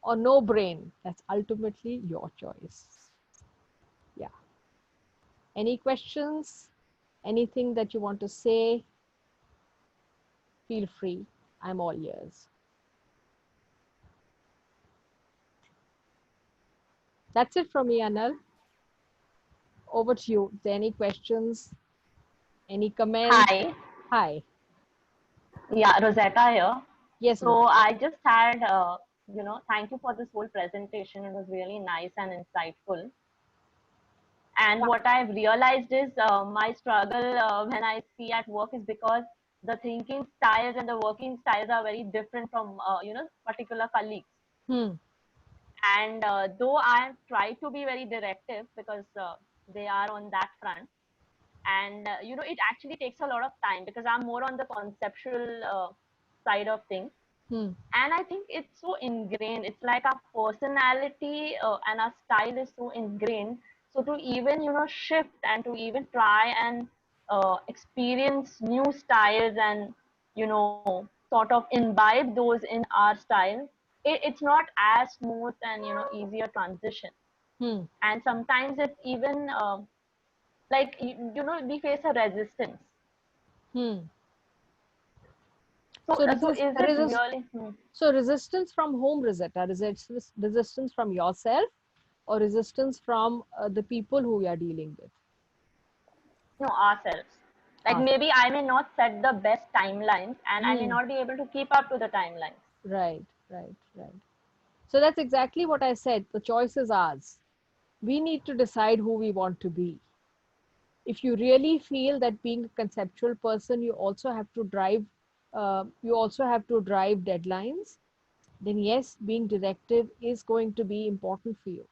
or no brain. That's ultimately your choice. Yeah. Any questions? Anything that you want to say? Feel free. I'm all ears. That's it from me, Anil. over to you. Any questions? Any comments? Hi. Hi. Yeah, Rosetta here. Yes, So Rosetta. I just had, thank you for this whole presentation. It was really nice and insightful. And what I've realized is my struggle when I see at work is because the thinking styles and the working styles are very different from, particular colleagues. Hmm. And though I try to be very directive because they are on that front, and it actually takes a lot of time because I'm more on the conceptual side of things. Hmm. And I think it's so ingrained. It's like our personality and our style is so ingrained. So to even shift and to even try and experience new styles and sort of imbibe those in our style, it's not as smooth and easier transition. Hmm. And sometimes it's even like we face a resistance. Hmm. So So so is it really? so resistance from whom, Rosetta? Resistance from yourself or resistance from the people who you are dealing with? Ourselves. Like Ah, maybe I may not set the best timelines and I may hmm. not be able to keep up to the timelines. Right, right, right. So that's exactly what I said. The choice is ours. We need to decide who we want to be. If you really feel that being a conceptual person, you also have to drive deadlines, then yes, being directive is going to be important for you.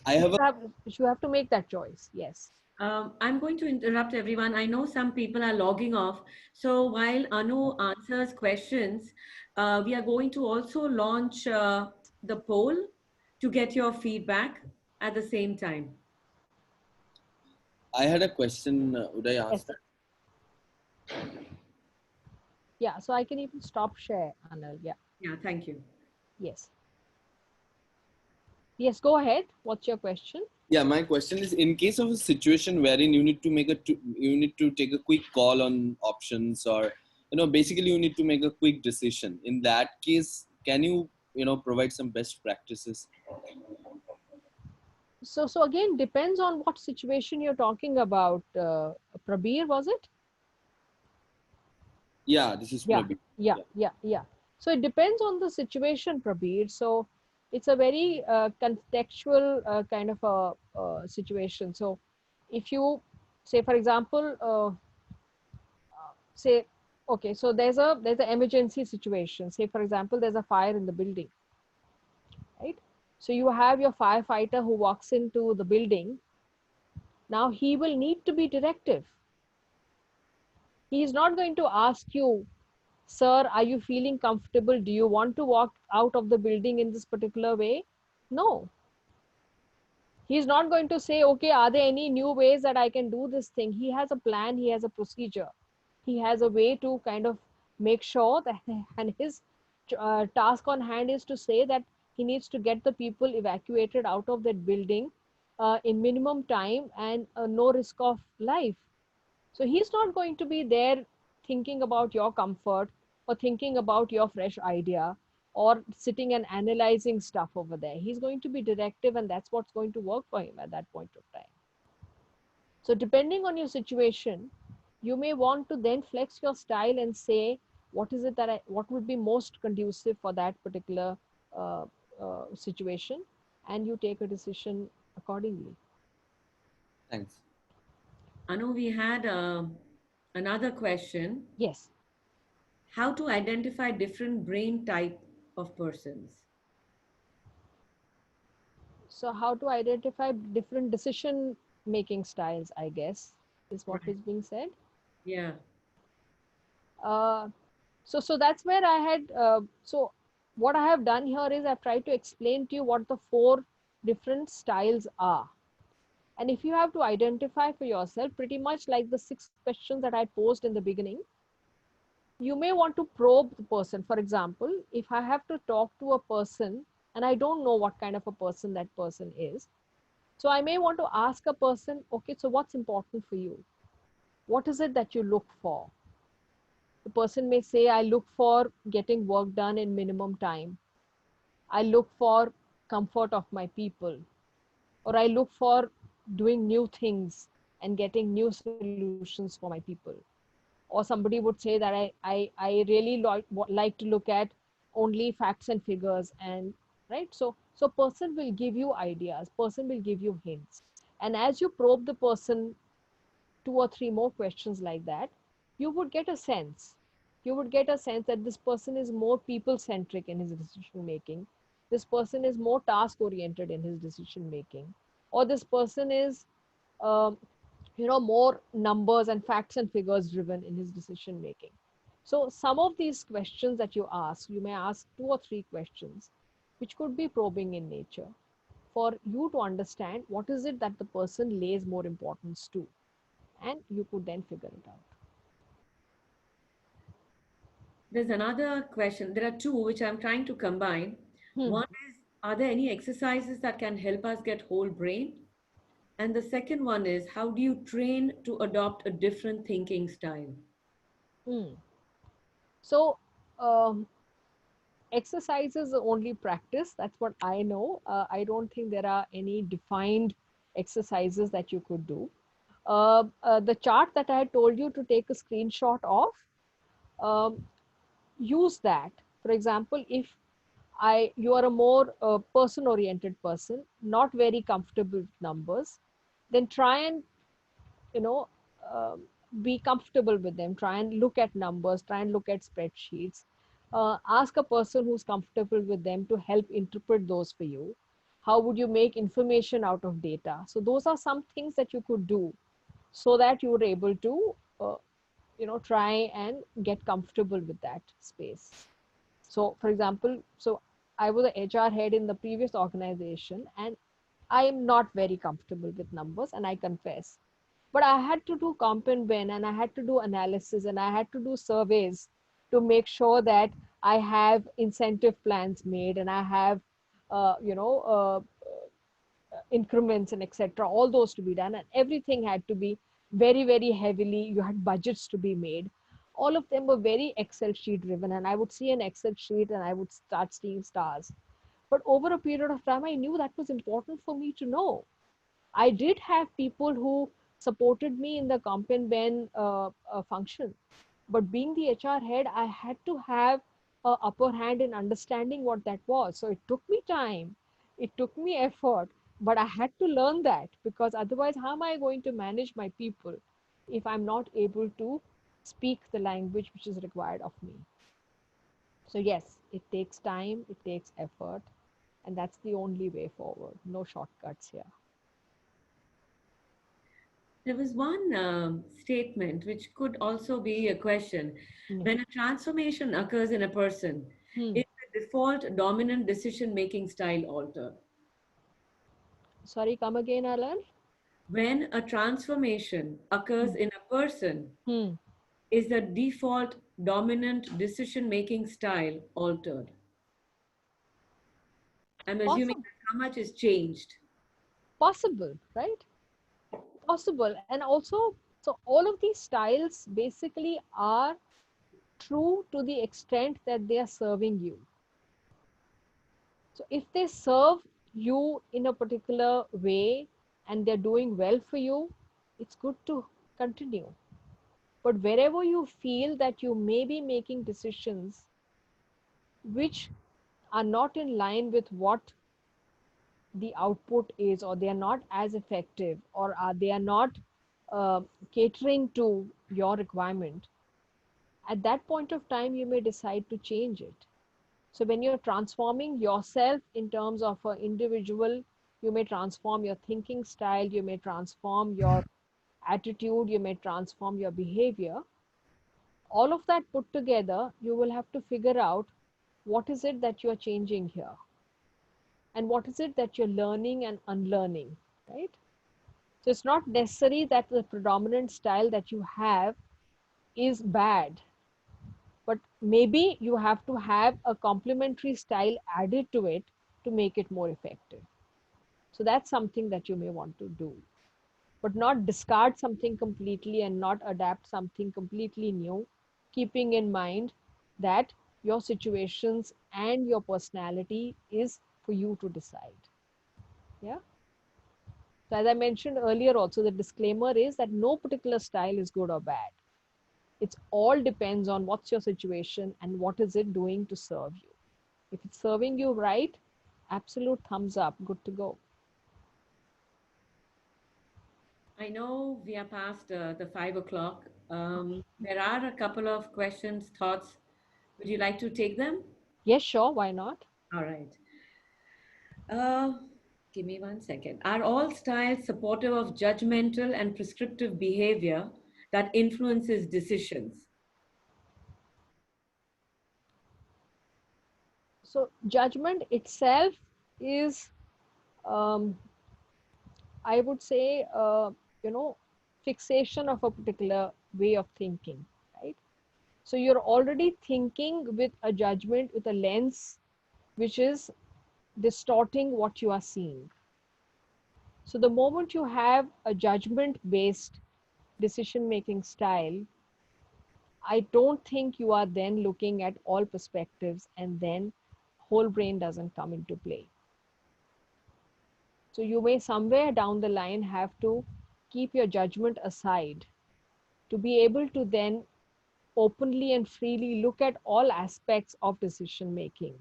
I have a You have to make that choice. Yes. I'm going to interrupt everyone. I know some people are logging off. So while Anu answers questions, we are going to also launch the poll to get your feedback at the same time. I had a question. Would I Yes. ask that? Yeah. So I can even stop share, Anil. Yeah. Yeah, thank you. Yes. Yes. Go ahead. What's your question? Yeah, my question is: in case of a situation wherein you need to you need to take a quick call on options, or basically you need to make a quick decision. In that case, can you provide some best practices? So again, depends on what situation you're talking about. Prabir, was it? Yeah, this is Yeah, Prabir. yeah, Yeah. yeah, yeah. So it depends on the situation, Prabir. So it's a very contextual kind of a situation. So if you say, for example, say, okay, so there's an emergency situation. Say, for example, there's a fire in the building, right? So you have your firefighter who walks into the building. Now he will need to be directive. He is not going to ask you, sir, are you feeling comfortable? Do you want to walk out of the building in this particular way? No. He's not going to say, okay, are there any new ways that I can do this thing? He has a plan, he has a procedure, he has a way to kind of make sure that, and his task on hand is to say that he needs to get the people evacuated out of that building in minimum time and no risk of life. So he's not going to be there thinking about your comfort or thinking about your fresh idea or sitting and analyzing stuff over there. He's going to be directive, and that's what's going to work for him at that point of time. So depending on your situation, you may want to then flex your style and say, what is it what would be most conducive for that particular uh, situation, and you take a decision accordingly. Thanks. Anu, we had another question. Yes. How to identify different brain type of persons? So how to identify different decision making styles, I guess, is what Right. is being said. Yeah. Uh, so that's where I had, so what I have done here is I've tried to explain to you what the 4 different styles are. And if you have to identify for yourself, pretty much like the 6 questions that I posed in the beginning, you may want to probe the person. For example, if I have to talk to a person and I don't know what kind of a person that person is, so I may want to ask a person, okay, so what's important for you? What is it that you look for? The person may say, I look for getting work done in minimum time. I look for comfort of my people. or I look for doing new things and getting new solutions for my people. Or somebody would say that I really like to look at only facts and figures, and right. So person will give you ideas, person will give you hints, and as you probe the person two or three more questions like that, you would get a sense. You would get a sense that this person is more people centric in his decision making. This person is more task oriented in his decision making, or this person is, um, more numbers and facts and figures driven in his decision making. So some of these questions that you ask, you may ask two or three questions, which could be probing in nature, for you to understand what is it that the person lays more importance to, and you could then figure it out. There's another question. There are two which I'm trying to combine. Hmm. One is, are there any exercises that can help us get whole brain? And the second one is, how do you train to adopt a different thinking style? Hmm. So, um, exercises are only practice. That's what I know. I don't think there are any defined exercises that you could do. The chart that I had told you to take a screenshot of, um, use that. For example, if you are a more person oriented person, not very comfortable with numbers, then try and, you know, um be comfortable with them. Try and look at numbers, try and look at spreadsheets. Ask a person who's comfortable with them to help interpret those for you. How would you make information out of data? So those are some things that you could do, so that you were able to, uh, try and get comfortable with that space. So for example, so I was a HR head in the previous organization, and I am not very comfortable with numbers, and I confess. But I had to do comp and ben, and I had to do analysis, and I had to do surveys to make sure that I have incentive plans made, and I have, uh, you know, uh, increments and etc. All those to be done, and everything had to be very, very heavily. You had budgets to be made. All of them were very Excel sheet driven, and I would see an Excel sheet and I would start seeing stars. But over a period of time, I knew that was important for me to know. I did have people who supported me in the comp and ben function, but being the HR head, I had to have a upper hand in understanding what that was. So it took me time, it took me effort, but I had to learn that, because otherwise, how am I going to manage my people if I'm not able to speak the language which is required of me? So yes, it takes time, it takes effort, and that's the only way forward. No shortcuts here. There was one statement which could also be a question. Hmm. When a transformation occurs in a person, Hmm. is the default dominant decision making style altered? Sorry, come again, Alan. When a transformation occurs Hmm. in a person, Hmm. is the default dominant decision making style altered? I'm assuming Possible, that how much is changed. possible, right? Possible, and also, so all of these styles basically are true to the extent that they are serving you. So if they serve you in a particular way and they're doing well for you, it's good to continue. But wherever you feel that you may be making decisions which are not in line with what the output is, or they are not as effective, or they are not catering to your requirement, at that point of time you may decide to change it. So when you're transforming yourself in terms of an individual, you may transform your thinking style, you may transform your attitude, you may transform your behavior. All of that put together, you will have to figure out what is it that you're changing here, and what is it that you're learning and unlearning, right? So it's not necessary that the predominant style that you have is bad, but maybe you have to have a complementary style added to it to make it more effective. So that's something that you may want to do, but not discard something completely and not adapt something completely new, keeping in mind that your situations and your personality is for you to decide. Yeah. So as I mentioned earlier also, the disclaimer is that no particular style is good or bad. It's all depends on what's your situation and what is it doing to serve you. If it's serving you right, absolute thumbs up, good to go. I know we are past the 5 o'clock. There are a couple of questions, thoughts. Would you like to take them? Yes, sure, why not? All right. Uh, Give me 1 second. Are all styles supportive of judgmental and prescriptive behavior that influences decisions? So judgment itself is, um, I would say, fixation of a particular way of thinking, right? So you're already thinking with a judgment, with a lens, which is distorting what you are seeing. So the moment you have a judgment-based decision-making style, I don't think you are then looking at all perspectives, and then whole brain doesn't come into play. So you may somewhere down the line have to keep your judgment aside to be able to then openly and freely look at all aspects of decision making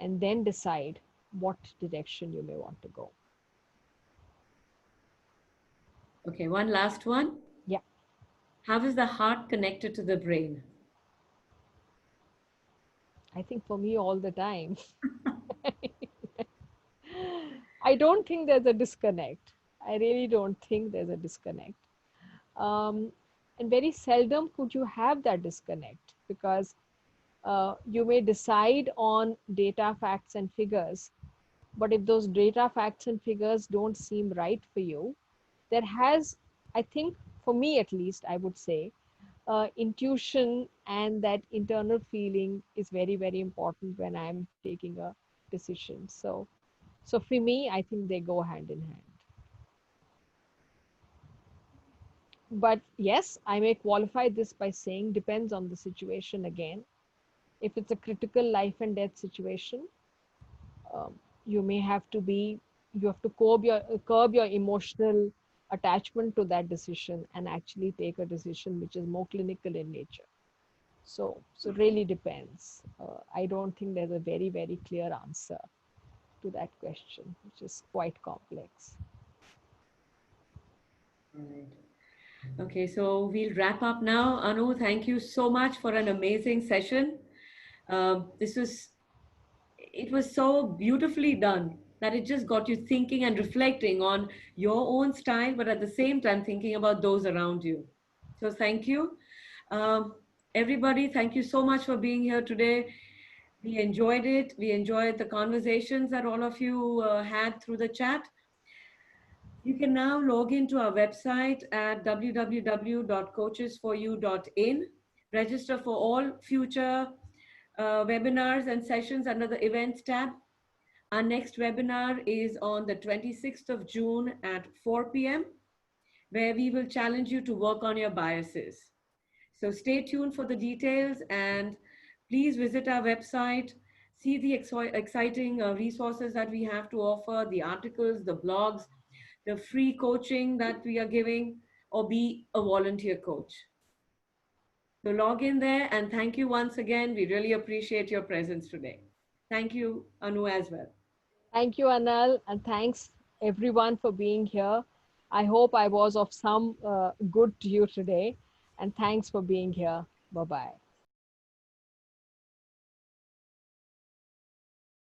and then decide what direction you may want to go. Okay, one last one. Yeah. How is the heart connected to the brain? I think for me all the time. I don't think there's a disconnect. I really don't think there's a disconnect. And very seldom could you have that disconnect, because you may decide on data, facts, and figures, but if those data, facts, and figures don't seem right for you, there has, I think, for me at least, I would say, intuition and that internal feeling is very, very important when I'm taking a decision. So for me, I think they go hand in hand. But yes, I may qualify this by saying depends on the situation again. If it's a critical life and death situation, um, you may have to be, you have to curb your emotional attachment to that decision and actually take a decision which is more clinical in nature. So really depends. I don't think there's a very, very clear answer to that question, which is quite complex. All right. Okay, so we'll wrap up now. Anu, thank you so much for an amazing session. It was so beautifully done that it just got you thinking and reflecting on your own style, but at the same time thinking about those around you. So thank you. Um, Everybody, thank you so much for being here today. We enjoyed it. We enjoyed the conversations that all of you had through the chat. You can now log into our website at www.coachesforyou.in. Register for all future webinars and sessions under the events tab. Our next webinar is on the 26th of June at 4 p.m., where we will challenge you to work on your biases. So stay tuned for the details, and please visit our website, see the exciting resources that we have to offer, the articles, the blogs, the free coaching that we are giving, or be a volunteer coach. So log in there, and thank you once again. We really appreciate your presence today. Thank you, Anu, as well. Thank you, Anal, and thanks everyone for being here. I hope I was of some good to you today, and thanks for being here. Bye-bye.